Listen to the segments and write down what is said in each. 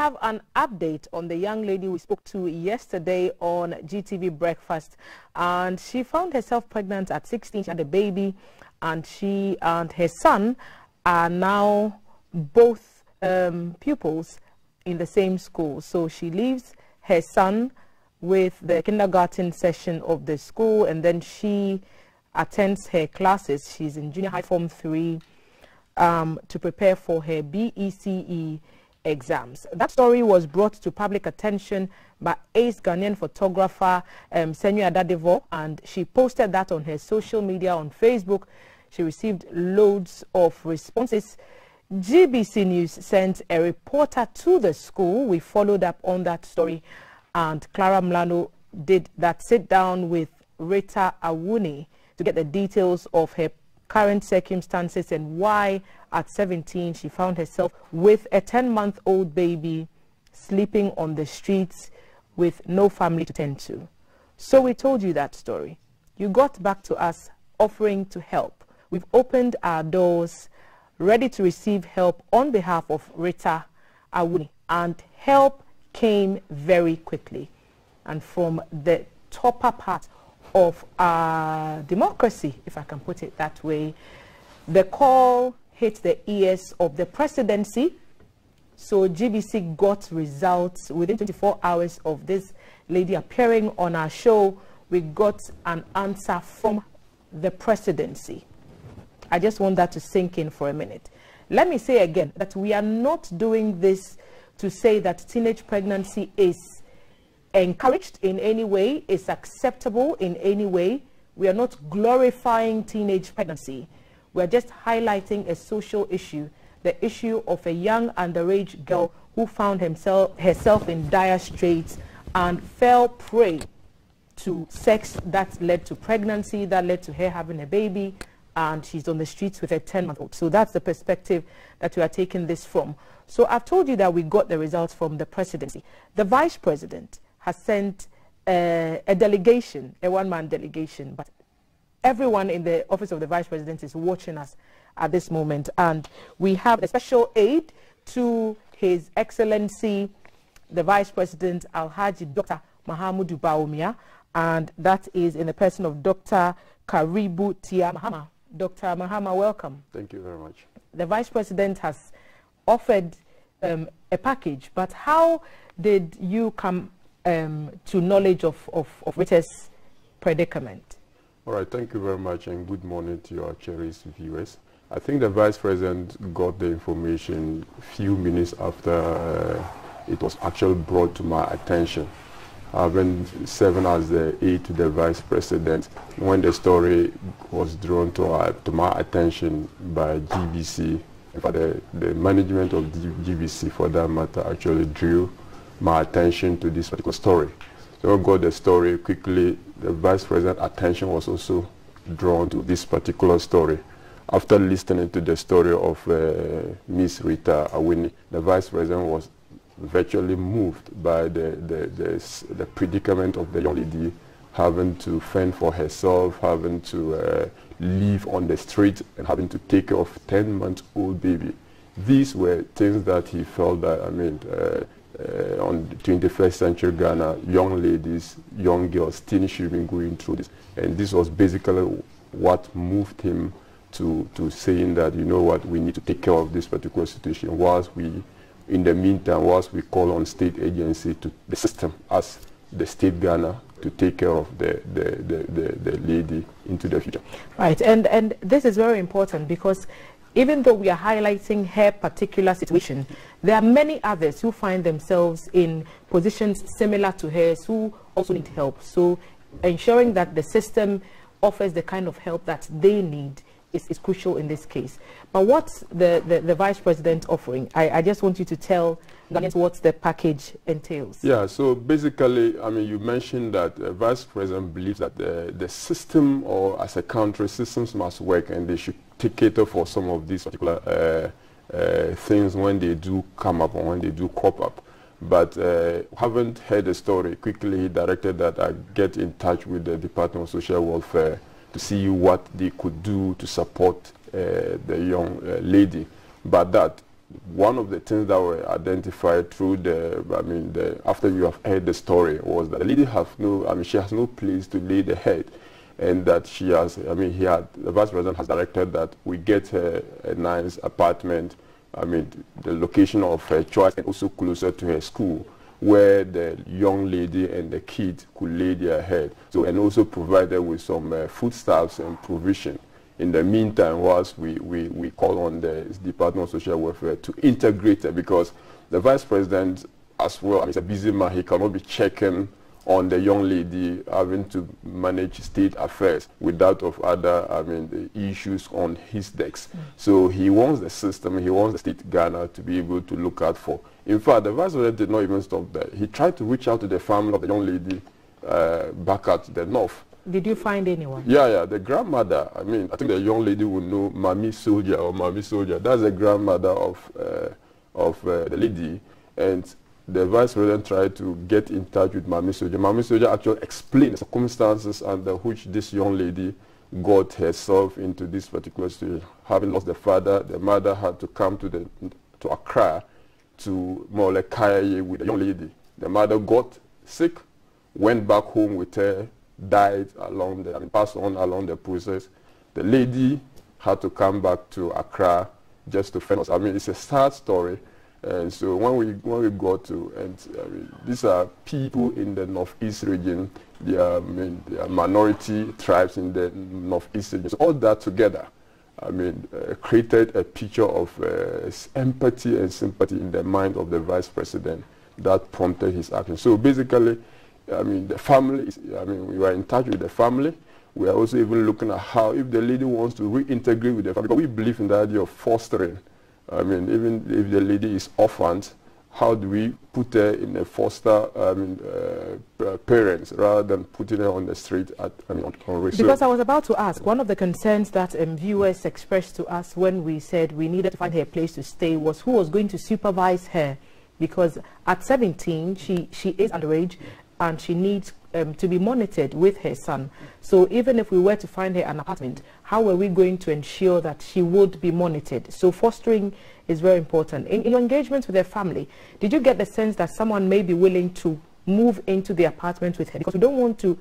have an update on the young lady we spoke to yesterday on GTV Breakfast, and she found herself pregnant at 16. She had a baby, and she and her son are now both pupils in the same school. So she leaves her son with the kindergarten session of the school, and then she attends her classes. She's in junior high form 3 to prepare for her BECE exams. That story was brought to public attention by ace Ghanaian photographer Senyo Adadevo, and she posted that on her social media on Facebook. She received loads of responses. GBC News sent a reporter to the school. We followed up on that story, and Clara Mlano did that sit down with Rita Awuni to get the details of her current circumstances and why at 17 she found herself with a 10-month-old baby sleeping on the streets with no family to tend to. So we told you that story. You got back to us offering to help. We've opened our doors, ready to receive help on behalf of Rita Awuni, and help came very quickly. And from the topper part of our democracy, if I can put it that way, the call hit the ears of the presidency. So GBC got results within 24 hours of this lady appearing on our show. We got an answer from the presidency. I just want that to sink in for a minute. Let me say again that we are not doing this to say that teenage pregnancy is encouraged in any way, is acceptable in any way. We are not glorifying teenage pregnancy. We are just highlighting a social issue, the issue of a young underage girl who found herself in dire straits and fell prey to sex that led to pregnancy, that led to her having a baby, and she's on the streets with a 10-month-old. So that's the perspective that we are taking this from. So I've told you that we got the results from the presidency. The vice president has sent a delegation, a one-man delegation, but everyone in the office of the vice president is watching us at this moment, and we have a special aid to His Excellency the Vice President Alhaji Dr. Mahamudu Bawumia, and that is in the person of Dr. Karibu Tia Mahama. Dr. Mahama, welcome. Thank you very much. The Vice President has offered a package, but how did you come to knowledge of Rita's predicament? All right, thank you very much, and good morning to your cherished viewers. I think the Vice President got the information a few minutes after it was actually brought to my attention. Having served as the aide to the Vice President, when the story was drawn to my attention by GBC, the management of GBC for that matter actually drew my attention to this particular story. So I got the story quickly. The Vice President's attention was also drawn to this particular story. After listening to the story of Miss Rita Awuni, the Vice President was virtually moved by the predicament of the young lady, having to fend for herself, having to live on the street, and having to take care of a 10-month-old baby. These were things that he felt that, on 21st century Ghana, young ladies, young girls, teens should be going through this. And this was basically what moved him to saying that, you know what, we need to take care of this particular situation whilst we, in the meantime, whilst we call on state agency to the system as the state Ghana to take care of the lady into the future. Right, and this is very important because even though we are highlighting her particular situation, there are many others who find themselves in positions similar to hers who also need help. So ensuring that the system offers the kind of help that they need is crucial in this case. But what's the Vice President offering? I just want you to tell Ghanaians what the package entails. Yeah, so basically, you mentioned that the Vice President believes that the system, or as a country, systems must work, and they should take care for some of these particular things when they do come up or when they do crop up. But haven't heard the story. Quickly, he directed that I get in touch with the Department of Social Welfare to see what they could do to support the young lady. But that one of the things that were identified through after you have heard the story was that the lady she has no place to lay the head, and that she has, the Vice President has directed that we get her a nice apartment, the location of her choice, and also closer to her school, where the young lady and the kid could lay their head. So, and also provide them with some foodstuffs and provision. In the meantime, whilst we call on the Department of Social Welfare to integrate it, because the Vice President as well, he's a busy man, he cannot be checking on the young lady having to manage state affairs without of other, the issues on his decks. So he wants the system, he wants the state Ghana to be able to look out for. In fact, the Vice President did not even stop there. He tried to reach out to the family of the young lady back at the north. Did you find anyone? Yeah, the grandmother, I think the young lady will know Mami Soldier or Mami Soldier. That's the grandmother of the lady. And the Vice President tried to get in touch with Mami Soldier. Mami Soldier actually explained the circumstances under which this young lady got herself into this particular situation. Having lost the father, the mother had to come to Accra to more or less carry with the young lady. The mother got sick, went back home with her, died along passed on along the process. The lady had to come back to Accra just to fend us. It's a sad story. And so when we got to, and these are people in the northeast region, they are minority tribes in the northeast region. So all that together, created a picture of empathy and sympathy in the mind of the Vice President that prompted his action. So basically, the family, we were in touch with the family. We are also even looking at how, if the lady wants to reintegrate with the family, because we believe in the idea of fostering. Even if the lady is orphaned, how do we put her in a foster parents rather than putting her on the street on risk? Because I was about to ask, one of the concerns that viewers expressed to us when we said we needed to find her a place to stay was who was going to supervise her, because at 17 she is underage and she needs to be monitored with her son. So even if we were to find her an apartment, how are we going to ensure that she would be monitored? So fostering is very important. In your engagement with her family, did you get the sense that someone may be willing to move into the apartment with her? Because we don't want to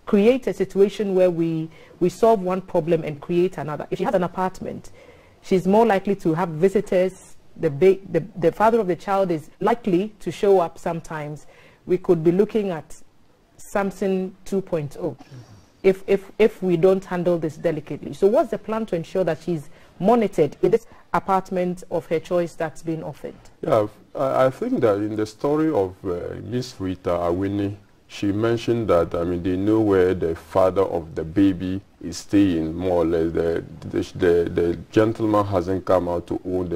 create a situation where we solve one problem and create another. If she has an apartment, she's more likely to have visitors. The father of the child is likely to show up sometimes. We could be looking at something 2.0 if we don't handle this delicately. So what's the plan to ensure that she's monitored in this apartment of her choice that's been offered? Yeah, I think that in the story of Miss Rita Awuni, she mentioned that they know where the father of the baby is staying, more or less. The gentleman hasn't come out to own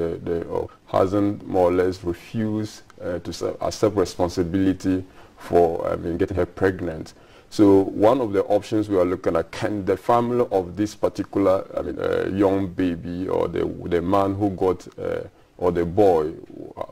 or hasn't more or less refused to accept responsibility for getting her pregnant. So one of the options we are looking at, can the family of this particular young baby, or the man who got or the boy,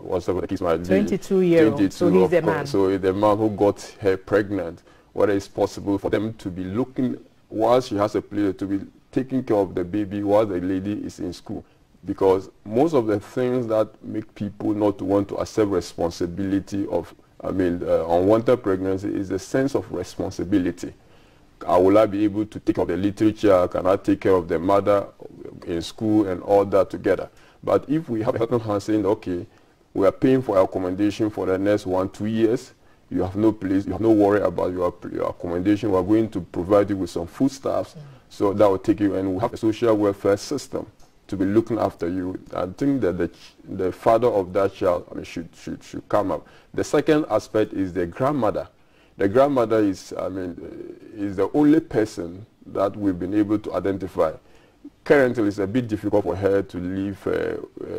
whatever the case might be, 22-year-old, so he's the man. So the man who got her pregnant, whether it's possible for them to be looking, while she has a place, to be taking care of the baby while the lady is in school. Because most of the things that make people not want to accept responsibility of unwanted pregnancy is a sense of responsibility. Will I be able to take care of the literature? Can I take care of the mother in school and all that together? But if we have a helping hand saying, okay, we are paying for accommodation for the next 1-2 years, you have no place, you have no worry about your accommodation, we are going to provide you with some foodstuffs, so that will take you, and we have a social welfare system to be looking after you. I think that the father of that child should come up. The second aspect is the grandmother. The grandmother is is the only person that we've been able to identify. Currently, it's a bit difficult for her to leave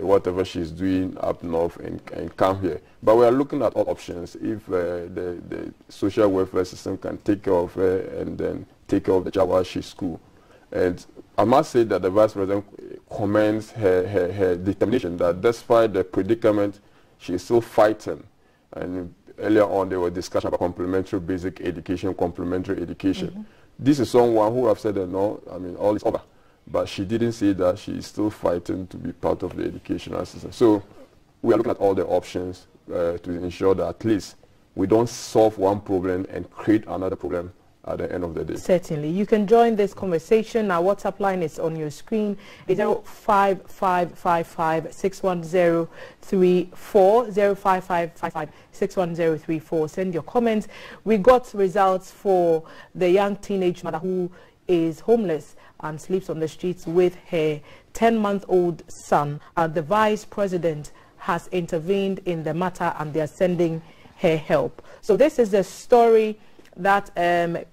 whatever she's doing up north and come here. But we are looking at all options. If the social welfare system can take care of her and then take care of the child while she's in school. And I must say that the Vice President commends her determination that despite the predicament, she's still fighting. And earlier on, there were discussions about complementary basic education, complementary education. This is someone who have said that no, all is over. but she didn't say that she is still fighting to be part of the educational system. So we are looking at all the options to ensure that at least we don't solve one problem and create another problem at the end of the day. Certainly. You can join this conversation. Our WhatsApp line is on your screen. It's 05555-61034, 05555-61034. Send your comments. We got results for the young teenage mother who is homeless and sleeps on the streets with her 10-month-old son. The Vice President has intervened in the matter and they are sending her help. So this is the story that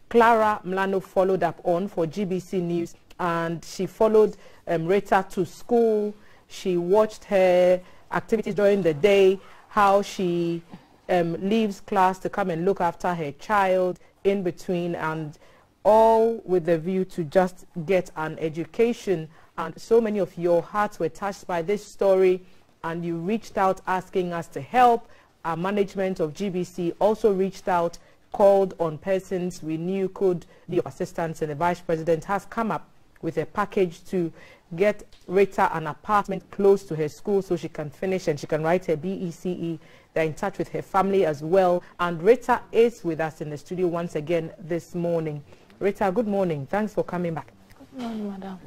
Clara Mlano followed up on for GBC News, and she followed Rita to school. She watched her activities during the day, how she leaves class to come and look after her child in between, and all with the view to just get an education. And so many of your hearts were touched by this story, and you reached out asking us to help. Our management of GBC also reached out, called on persons we knew could be of assistance, and the Vice President has come up with a package to get Rita an apartment close to her school so she can finish and she can write her BECE. They're in touch with her family as well. And Rita is with us in the studio once again this morning. Rita, good morning. Thanks for coming back. Good morning, madam.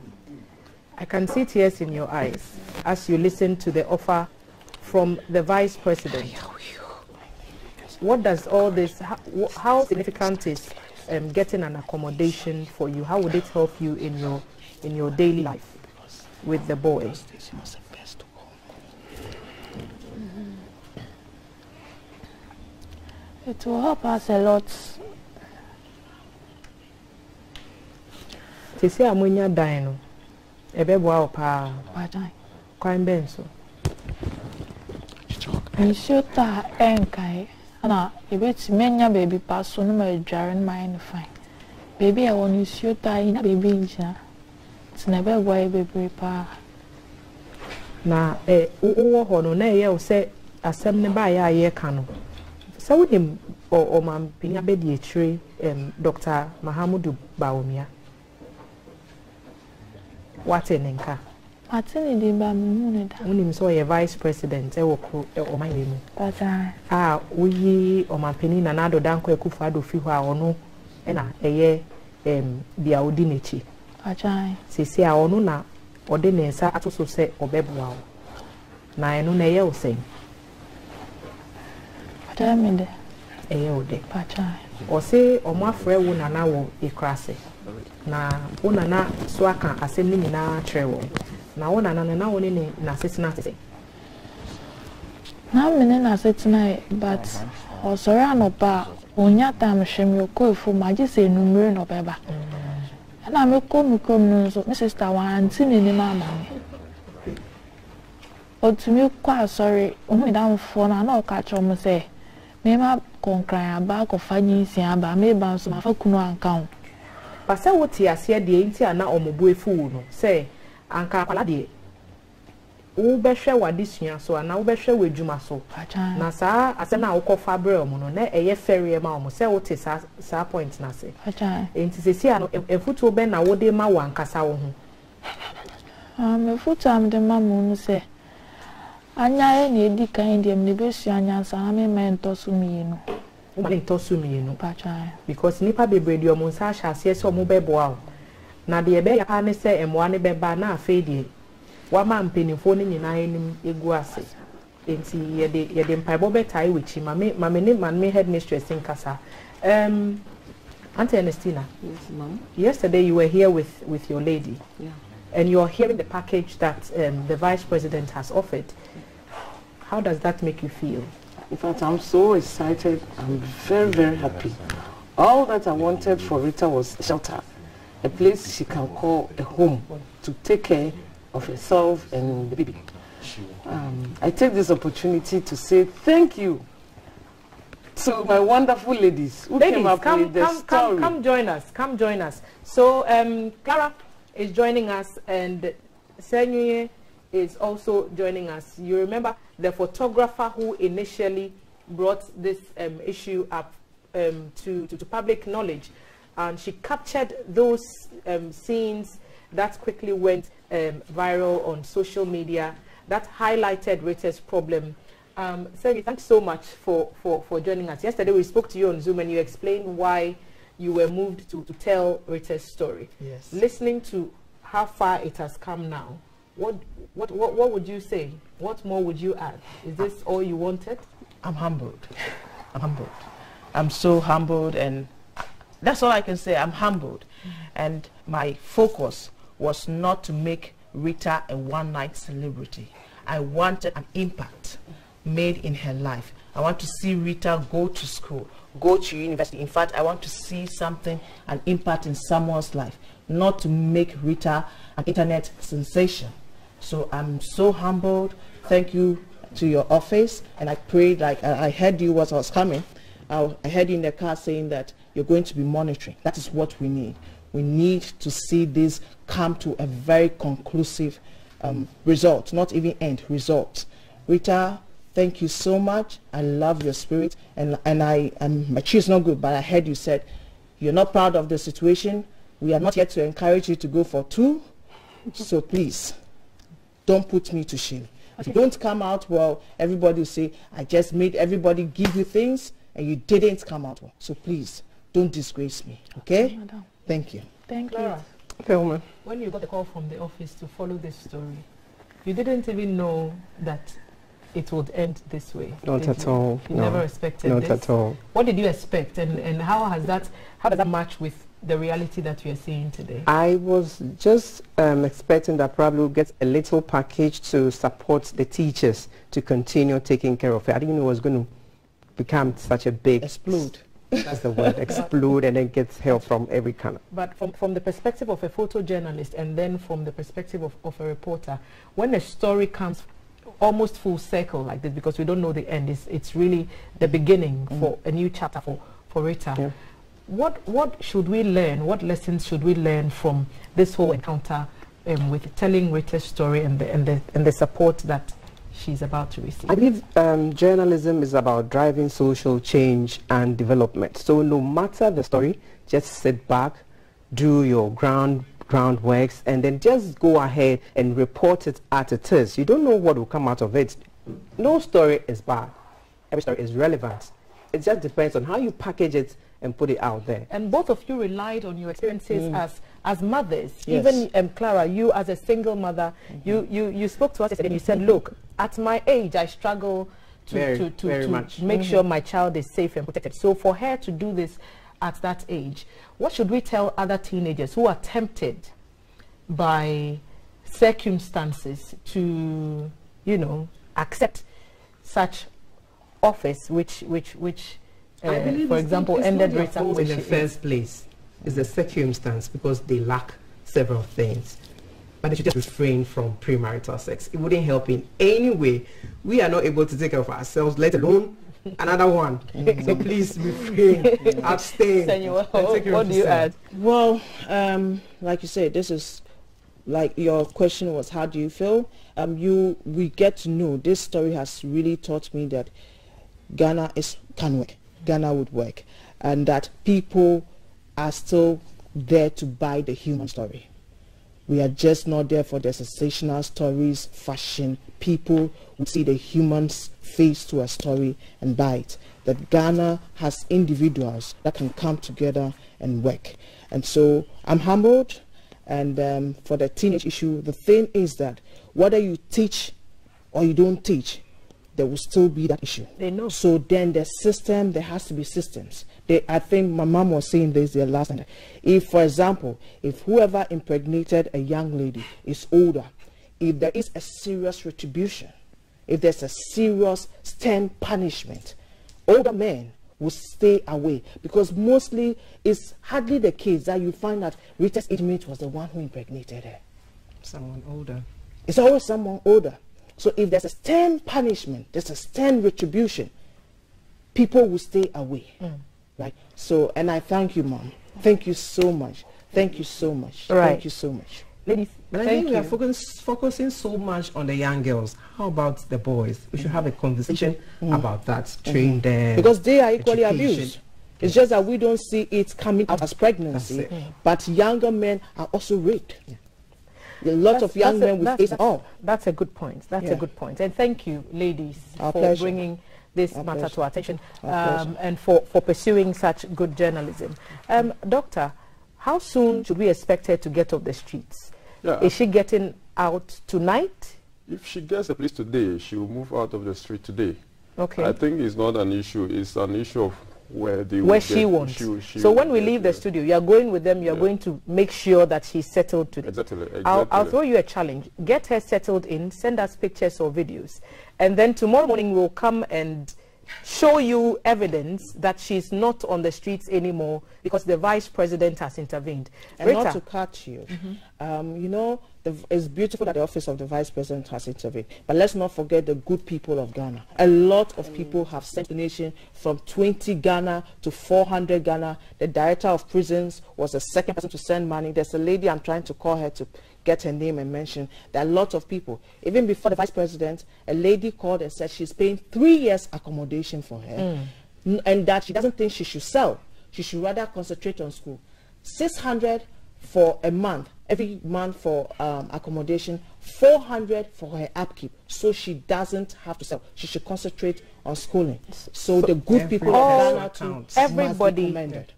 I can see tears in your eyes as you listen to the offer from the Vice President. What does all this, how significant is getting an accommodation for you? How would it help you in your daily life with the boy? It will help us a lot. To see Amunya dying, a baby wow pa. Crime benso. You should ta enkai. Na ebeti menya baby pass no ma dware my fine. Baby I want you should ta ina baby nja. It's never boy baby pa. Na wo ho no na ye wo se asem ne ba ya ye ka no. Se wo dem o man pinya be di etire Dr. Mahamudu Bawumia. What in nka? Atini di ba mu da. Unim so ye Vice President e wo ko o man mu. Pata. Uyi o man peni na nado danko ekufa ado fi ho a ono e na eye bia odi nechi. Acha. Sisi a ono na ode ne nsa atoso se obeboa wo. Na eno na ye wo sen. Pata me de. Eye ode. Pata. O se o mo afre wo na wo Accra na wo na so aka asem ni nyina kire wo. Na wona na woni ne na setina se. Na mene na setina but osori anopa onya tam hwem yoko efu maji se numere no beba. Na me ko mikrom no so my sister wa anti ne ni mama me. Otumi kwa asori omi dam fo na na oka cho mo se me ma konkran aba ko fanyi si aba me ba so ma fa kunu anka ho. Pase wo ti ase de enti ana omobo efu no se anka kwala de wo behwe wadesua so ana wo behwe wadwuma so na saa ase na wo kofa bre omo no na eye ferie ma omo se wo te saa point na se enti se si ano efutu be na wo de ma wankasa wo ho me futu am de ma mu no se anya e na edi kan de me besu anya sa me mento so mi no wo mento so mi no because nipa bebre de omo nsa hya ase se omo beboa o na de ebe ya pa ne se emwa ne beba na afa de wa ma mpenifo ne nyina enim egu ase enti ye de mpaibo betai wichi mame headmistress in Kasa. Auntie Ernestina. Yes, ma'am. Yesterday you were here with your lady. Yeah. And you're hearing the package that the Vice President has offered. How does that make you feel? In fact, I'm so excited. I'm very, very happy. All that I wanted for Rita was shelter, a place she can call a home to take care of herself and the baby. I take this opportunity to say thank you to my wonderful ladies who came up with the story. Come join us. Come join us. So Clara is joining us and Senyue is also joining us. You remember the photographer who initially brought this issue up to public knowledge, and she captured those scenes that quickly went viral on social media, that highlighted Rita's problem. Sergi, thanks so much for joining us. Yesterday we spoke to you on Zoom and you explained why you were moved to tell Rita's story. Yes. Listening to how far it has come now, what would you say? What more would you add? Is this all you wanted? I'm humbled. I'm humbled. I'm so humbled, and that's all I can say. I'm humbled. And my focus was not to make Rita a one-night celebrity. I wanted an impact made in her life. I want to see Rita go to school, go to university. In fact, I want to see something, an impact in someone's life, not to make Rita an internet sensation. So I'm so humbled. Thank you to your office. And I prayed, like I heard you as I was coming. I heard you in the car saying that you're going to be monitoring. That is what we need. We need to see this come to a very conclusive result, not even end, result. Rita, thank you so much. I love your spirit. And my cheer is not good, but I heard you said you're not proud of the situation. We are not here to encourage you to go for two. So please, don't put me to shame. If you don't come out well, everybody will say, I just made everybody give you things and you didn't come out well. So please, don't disgrace me, okay? Madam. Thank you. Thank Clara, you. when you got the call from the office to follow this story, you didn't even know that it would end this way. Not at all. You no. never expected Not this. at all. What did you expect, and how does that match with the reality that we are seeing today? I was just expecting that probably we'll get a little package to support the teachers to continue taking care of it. I didn't know it was going to become such a big... Explode. That's the word, explode, and then get help from every kind. But from the perspective of a photojournalist and then from the perspective of a reporter, when a story comes almost full circle like this, because we don't know the end, it's really the beginning for a new chapter for Rita. Yeah. What should we learn? What lessons should we learn from this whole encounter with telling Rita's story and the support that she's about to receive? I believe journalism is about driving social change and development. So no matter the story, just sit back, do your groundworks, and then just go ahead and report it as it is. You don't know what will come out of it. No story is bad. Every story is relevant. It just depends on how you package it and put it out there. And both of you relied on your experiences as mothers. Yes. Even Clara, you as a single mother, you spoke to us yesterday and you said, look, at my age, I struggle to make sure my child is safe and protected. So for her to do this at that age, what should we tell other teenagers who are tempted by circumstances to, accept such office, which for example, ended Rita in the first place is the circumstance, because they lack several things. But they should just refrain from premarital sex. It wouldn't help in any way. We are not able to take care of ourselves, let alone another one. So please refrain, abstain. Senor, what do you add? Well, like you said, this is like your question was, how do you feel? We get to know, this story has really taught me that Ghana can work. Ghana would work, and that people are still there to buy the human story. We are just not there for the sensational stories, fashion. People would see the human's face to a story and buy it. That Ghana has individuals that can come together and work. And so I'm humbled. And for the teenage issue, the thing is that whether you teach or you don't teach, there will still be that issue. They know. So then the system, there has to be systems. I think my mom was saying this the last time. If, for example, if whoever impregnated a young lady is older, if there is a serious retribution, if there's a serious stern punishment, older men will stay away, because mostly it's hardly the case that you find that Rita's age mate was the one who impregnated her. Someone older. It's always someone older. So if there's a stern punishment, there's a stern retribution, people will stay away. Right? So, and I thank you, Mom. Thank you so much. Thank you so much. Right. Thank you so much. Ladies, But I think we are focusing so much on the young girls. How about the boys? We should have a conversation about that. Train them. Because they are equally education. abused. It's just that we don't see it coming out as pregnancy, but younger men are also raped. A lot of young men will face all. That's a good point. That's a good point. And thank you, ladies, for bringing this matter to our attention and for pursuing such good journalism. Doctor, how soon should we expect her to get off the streets? Yeah. Is she getting out tonight? If she gets a place today, she will move out of the street today. Okay. I think it's not an issue. It's an issue of where she wants. So when we leave the studio, you are going with them. You are going to make sure that she's settled today. Exactly. I'll throw you a challenge. Get her settled in. Send us pictures or videos, and then tomorrow morning we'll come and show you evidence that she's not on the streets anymore because the vice president has intervened. And Rita, not to cut you, you know, it's beautiful that the office of the vice president has intervened, but let's not forget the good people of Ghana. A lot of people have sent donation from 20 Ghana to 400 Ghana. The director of prisons was the second person to send money. There's a lady, I'm trying to call her to get her name and mention. There are a lot of people. Even before the vice president, a lady called and said she's paying 3 years accommodation for her, and that she doesn't think she should sell. She should rather concentrate on school. 600 for a month, every month for accommodation, 400 for her upkeep, so she doesn't have to sell. She should concentrate on schooling. So the good people of Ghana too,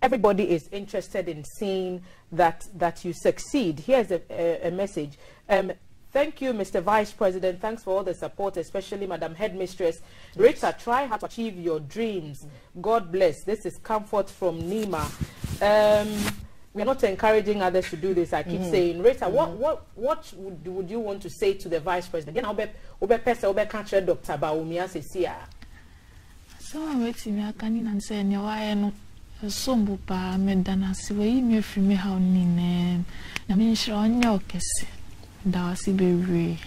everybody is interested in seeing that you succeed. Here's a message. Thank you, Mr. Vice President. Thanks for all the support, especially Madam Headmistress. Rita, try hard to achieve your dreams. God bless. This is comfort from Nima. We're not encouraging others to do this. I keep saying, Rita, what would you want to say to the Vice President? You know, Dr. Bawumia says, so I'm waiting. I can't say why no. Sombo pa medana siwe me free me how ni ne. Na me shiro onyo kese. Da wasi bebre.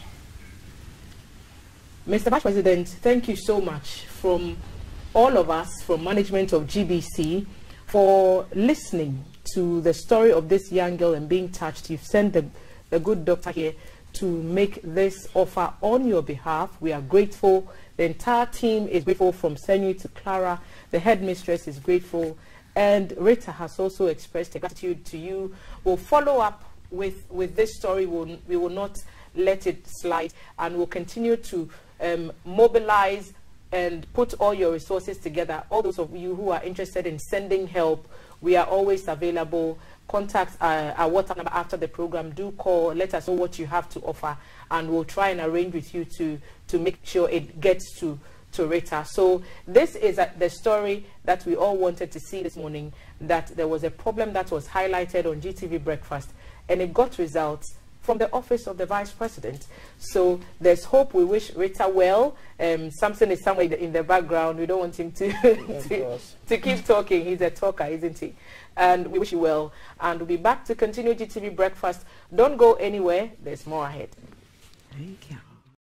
Mr. Vice President, thank you so much from all of us, from management of GBC, for listening to the story of this young girl and being touched. You've sent the good doctor here to make this offer on your behalf. We are grateful. The entire team is grateful, from Senyu to Clara. The headmistress is grateful. And Rita has also expressed gratitude to you. We'll follow up with this story. We will not let it slide, and we'll continue to mobilize and put all your resources together. All those of you who are interested in sending help, we are always available. Contact our WhatsApp number after the program. Do call, let us know what you have to offer, and we'll try and arrange with you to make sure it gets to Rita. So this is the story that we all wanted to see this morning, that there was a problem that was highlighted on GTV Breakfast, and it got results from the office of the Vice President. So there's hope. We wish Rita well. Samson is somewhere in the background. We don't want him to keep talking. He's a talker, isn't he? And we wish you well. And we'll be back to continue GTV Breakfast. Don't go anywhere. There's more ahead. Thank you.